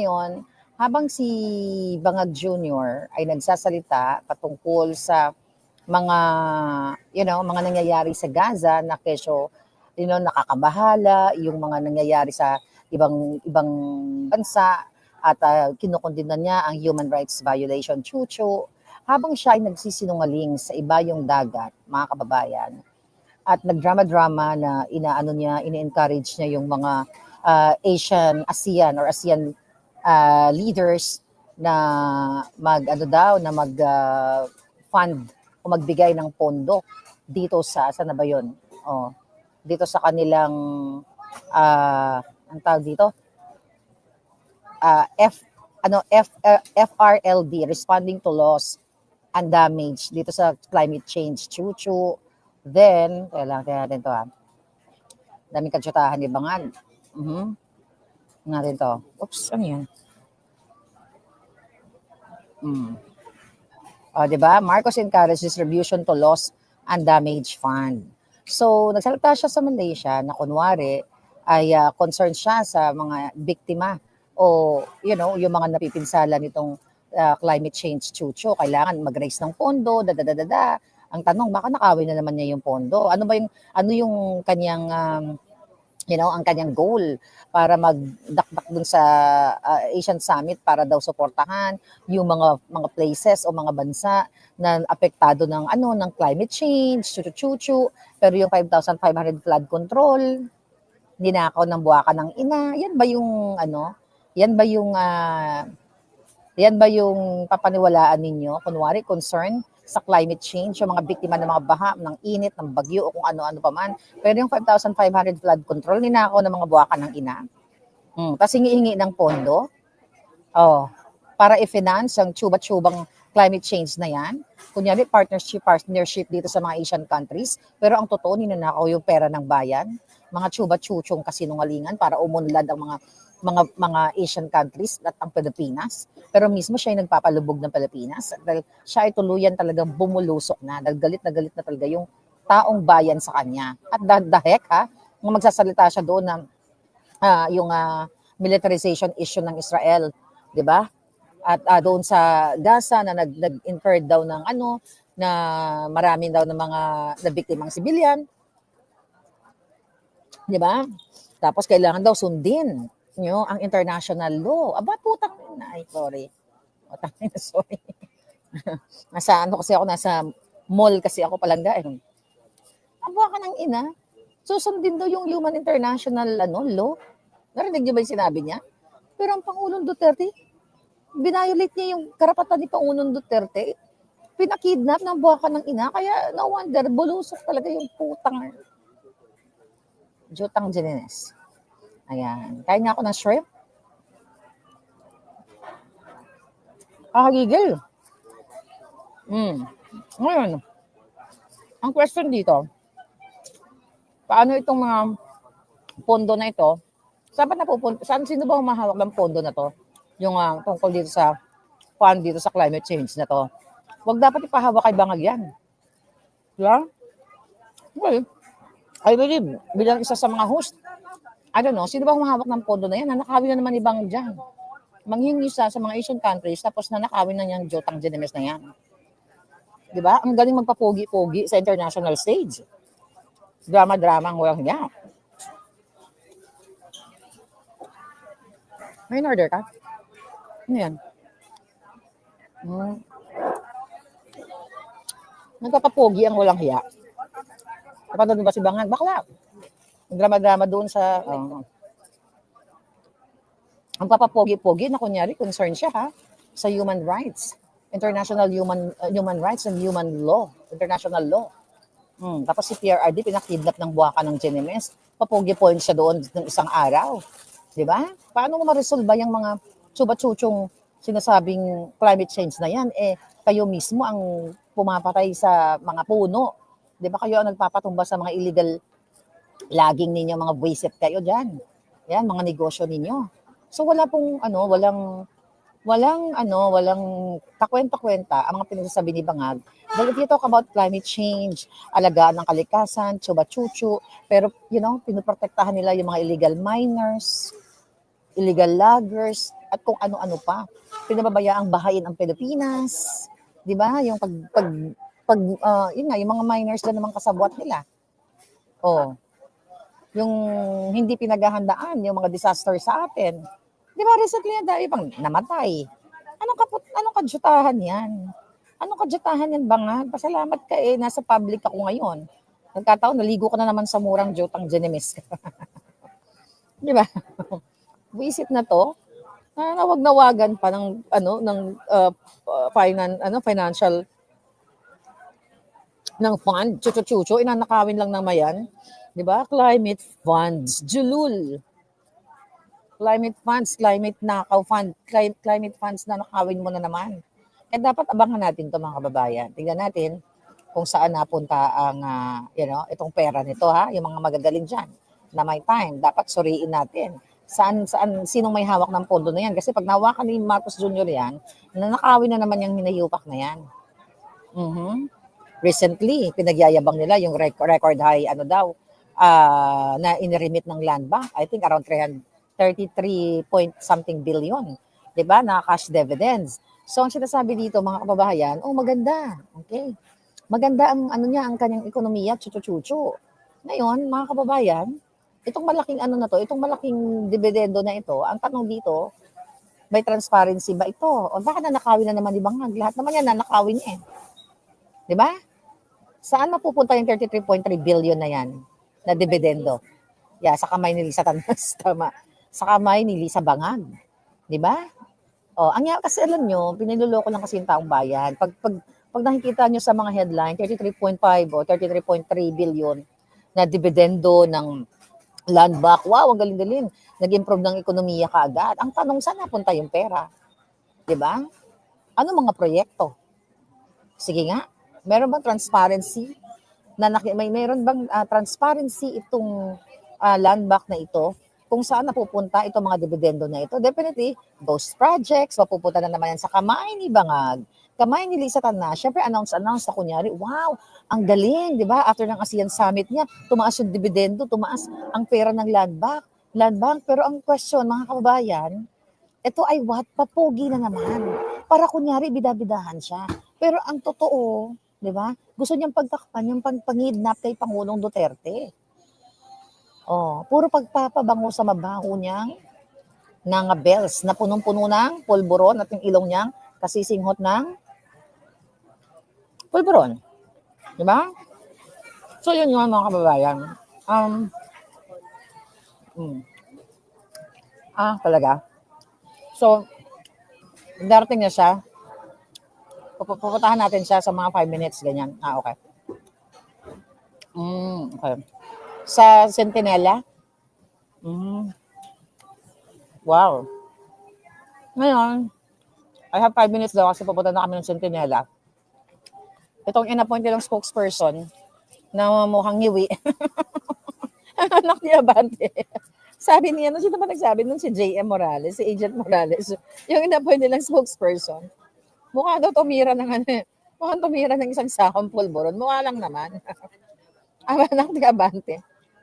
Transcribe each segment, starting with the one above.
Ngayon, habang si Bangag Jr. ay nagsasalita patungkol sa mga, mga nangyayari sa Gaza na kesyo, nakakabahala, yung mga nangyayari sa ibang ibang bansa at kinukondina niya ang human rights violation, chuchu, habang siya ay nagsisinungaling sa ibayong dagat, mga kababayan, at nagdrama-drama na ini-encourage niya yung mga ASEAN or ASEAN leaders na fund o magbigay ng pondo dito sa na ba yun? Oh, dito sa kanilang ang tawag dito? FRLD, responding to loss and damage dito sa climate change, chuchu. Then, kaya natin to daming katsutahan ni Bangag. Natin to. Oops, ano yan? Diba? Marcos encouraged distribution to loss and damage fund. So, nagsalita siya sa Malaysia na kunwari ay concerned siya sa mga biktima o, yung mga napipinsala nitong climate change, chucho. Kailangan mag-raise ng pondo, Ang tanong, baka nakawin na naman niya yung pondo? Ano yung kanyang ang kanyang goal para magdakdak dun sa Asian Summit para daw suportahan yung mga places o mga bansa na apektado ng climate change, chuchu, pero yung 5,500 flood control, ninakaw ng buwakan ng ina, yan ba yung yan ba yung papaniwalaan ninyo? Kunwari, concern sa climate change, yung mga biktima ng mga baha, ng init, ng bagyo, o kung ano-ano pa man. Pero yung 5,500 flood control, ninakaw ng mga buwakan ng ina. Tapos hingi-hingi ng pondo. Para i-finance ang tsuba-tsubang climate change na yan. Kunyari, partnership dito sa mga Asian countries. Pero ang totoo, ninanakaw yung pera ng bayan. Mga tsuba-tsutsong kasinungalingan para umunlad ang mga Asian countries at ang Pilipinas. Pero mismo siya ay nagpapalubog ng Pilipinas dahil siya ay tuluyan talagang bumulusok na. Galit na talaga yung taong bayan sa kanya. At the heck, nung magsasalita siya doon na yung militarization issue ng Israel, di ba? At doon sa Gaza na nag-incurred daw ng na marami daw ng mga nabiktimang sibilyan. Di ba? Tapos kailangan daw sundin ang international law. Putang na. Ay, sorry. Sorry. Nasa mall kasi ako palangga. Ka ng ina. Susundin daw yung human international law. Narinig niyo ba yung sinabi niya? Pero ang Pangulong Duterte, binayolate niya yung karapatan ni Pangulong Duterte. Pinakidnap ng buwakan ng ina. Kaya no wonder, bulusok talaga yung putang Jutang Janines. Ayan. Kain nga ako ng shrimp. Kakagigil. Ngayon, ang question dito, paano itong mga pondo na ito, sino ba humahawak ng pondo na to? Yung tungkol dito sa fund dito sa climate change na to. Huwag dapat ipahawak kay Bangag yan. Diba? Well, I believe, bilang isa sa mga host, I don't know, sino ba humahawak ng pondo na yan? Nanakawin na naman ni Bangag dyan. Manghingi sa mga Asian countries, tapos nanakawin na niyang Jutang Janines na yan. Diba? Ang galing magpapogi-pogi sa international stage. Drama-drama ang walang niya. May in-order ka? Ano yan? Nagpapapogi ang walang hiya. Kapanood ba si Bangag? Bakla. Drama-drama doon sa ang papapogi-pogi na kunyari concern siya sa human rights, international human rights and human law, international law. Tapos si PRRD pinakidnap ng buwakan ng Janines, papogi point siya doon ng isang araw. 'Di ba? Paano mo ma-resolve yung mga tsuba-tsutsong sinasabing climate change na yan? Kayo mismo ang pumapatay sa mga puno. 'Di ba kayo ang nagpapatumba sa mga illegal logging ninyo, mga buwisit kayo diyan. Yan, mga negosyo ninyo. So wala walang kakwenta-kwenta ang mga pinagsasabi ni Bangag. But if you talk about climate change, alagaan ng kalikasan, tsuba-tsutsu, pero pinuprotektahan nila yung mga illegal miners, illegal loggers, at kung ano-ano pa. Pinababayaang bahayin ang Pilipinas, 'di ba? Yung yun nga, yung mga minors na naman kasabwat nila. Oh, yung hindi pinaghahandaan, yung mga disaster sa atin. 'Di ba recently ang dami pang namatay. Anong kadyutahan 'yan? Anong kadyutahan 'yan, bangag? Pasalamat ka nasa public ako ngayon. Nagkataon naligo ka na naman sa murang Jotang Genemis. 'Di ba? Visit na 'to, nawag-nawagan pa ng financial ng fund, chuchu-chucho, inanakawin lang ng mayan. 'Di ba? Climate funds, julul. Climate funds, climate nakaw fund, climate funds na nakawin mo na naman. Dapat abangan natin 'to mga kababayan. Tingnan natin kung saan napunta ang itong pera nito yung mga magagaling diyan na may time. Dapat suriin natin. Sinong may hawak ng pondo na yan? Kasi pag nahawakan ni Marcos Jr. yan, nanakawin na naman yung hinayupak na yan. Recently, pinagyayabang nila yung record high na iniremit ng land bank. I think around 33 point something billion, 'di ba? Na cash dividends. So ang sinasabi dito mga kababayan, maganda. Okay. Maganda ang ang kanyang ekonomiya, chuchu-chuchu. Ngayon, mga kababayan, itong malaking itong malaking dividendo na ito, ang tanong dito, may transparency ba ito? O baka nanakawin na naman ni Bangag? Lahat naman yan nanakawin niya. 'Di ba? Saan mapupunta yung 33.3 billion na yan na dividendo? Sa kamay ni Lisa Tanas, tama. Sa kamay ni Lisa Bangag. 'Di ba? Kasi alam nyo, piniloloko lang kasi yung taong bayan. Pag nakikita nyo sa mga headline, 33.5 o 33.3 billion na dividendo ng land bank. Wow, ang galing-galing. Nag-improve ng ekonomiya kaagad. Ang tanong, saan napunta yung pera? 'Di ba? Ano mga proyekto? Sige nga, meron bang transparency? Meron bang transparency itong land bank na ito? Kung saan napupunta itong mga dividendo na ito? Definitely, those projects, mapupunta na naman yan sa kamay ni Bangag, kamay ni Lisa Tanas. Syempre, announce na kunyari, wow, ang galing, di ba? After ng ASEAN Summit niya, tumaas yung dividendo, tumaas ang pera ng land bank. Pero ang question, mga kababayan, ito ay what? Papogi na naman. Para kunyari, bidabidahan siya. Pero ang totoo, di ba? Gusto niyang pagtakpan yung pangidnap kay Pangulong Duterte. Puro pagpapabango sa mabaho niyang mga bells na punong-puno ng pulburon at yung ilong niyang kasisinghot ng pulburon. Di ba? So, yun yung mga kababayan. Talaga. So, darating na siya. Pupuntahan natin siya sa mga 5 minutes, ganyan. Okay. Okay. Sa Centinela? Wow. Ngayon, I have 5 minutes daw kasi pupunta na kami ng Centinela. Itong in-appoint nilang spokesperson na mukhang ngiwi. Anak ni Abante. Sabi niya, sino ba nagsabi nun? Si J.M. Morales, si Agent Morales. Yung in-appoint nilang spokesperson. Mukha daw tumira ng isang sakong pulburon. Mukha lang naman. Anak ni Abante.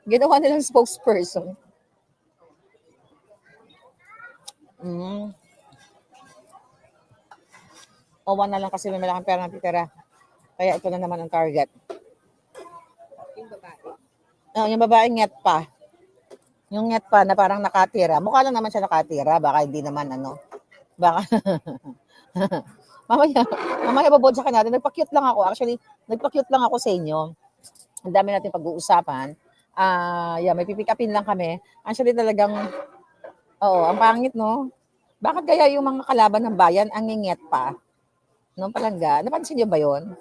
Ginawa nilang spokesperson. Owan na lang kasi may malaking pera ng titira. Kaya ito na naman ang target. Yung babae. Yung babae nget pa. Yung nget pa na parang nakatira. Mukha lang naman siya nakatira. Baka hindi naman Baka. mamaya babodsa ka natin. Nagpa-cute lang ako. Actually, nagpa-cute lang ako sa inyo. Ang dami natin pag-uusapan. May pipick upin lang kami. Actually talagang, ang pangit, no? Bakit kaya yung mga kalaban ng bayan ang nginget pa? No, palangga. Napansin niyo ba yun?